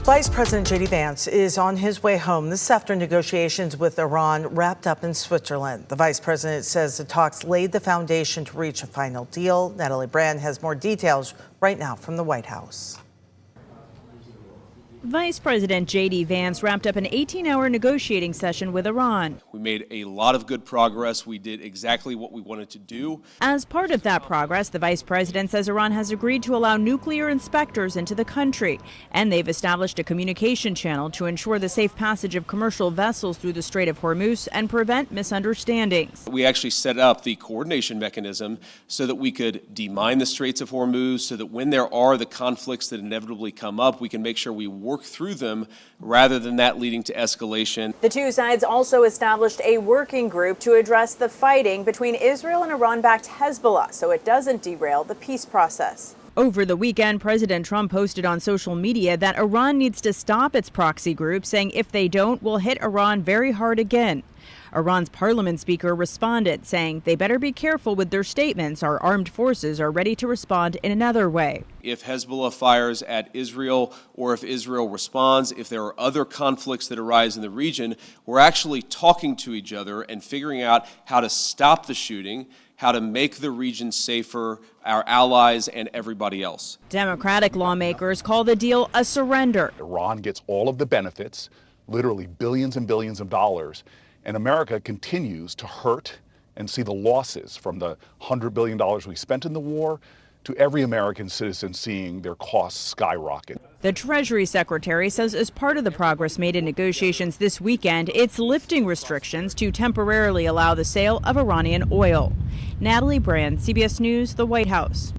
Vice President JD Vance is on his way home. This after negotiations with Iran wrapped up in Switzerland. The vice president says the talks laid the foundation to reach a final deal. Natalie Brand has more details right now from the White House. Vice President JD Vance wrapped up an 18-hour negotiating session with Iran. We made a lot of good progress. We did exactly what we wanted to do. As part of that progress, the vice president says Iran has agreed to allow nuclear inspectors into the country, and they've established a communication channel to ensure the safe passage of commercial vessels through the Strait of Hormuz and prevent misunderstandings. We actually set up the coordination mechanism so that we could demine the Straits of Hormuz, so that when there are the conflicts that inevitably come up, we can make sure we work through them rather than that leading to escalation. The two sides also established a working group to address the fighting between Israel and Iran-backed Hezbollah so it doesn't derail the peace process. Over the weekend, President Trump posted on social media that Iran needs to stop its proxy group, saying if they don't, we'll hit Iran very hard again. Iran's parliament speaker responded, saying they better be careful with their statements. Our armed forces are ready to respond in another way. If Hezbollah fires at Israel or if Israel responds, if there are other conflicts that arise in the region, we're actually talking to each other and figuring out how to stop the shooting, how to make the region safer, our allies and everybody else. Democratic lawmakers call the deal a surrender. Iran gets all of the benefits, literally billions and billions of dollars, and America continues to hurt and see the losses from the $100 billion we spent in the war to every American citizen seeing their costs skyrocket. The Treasury Secretary says as part of the progress made in negotiations this weekend, it's lifting restrictions to temporarily allow the sale of Iranian oil. Natalie Brand, CBS News, the White House.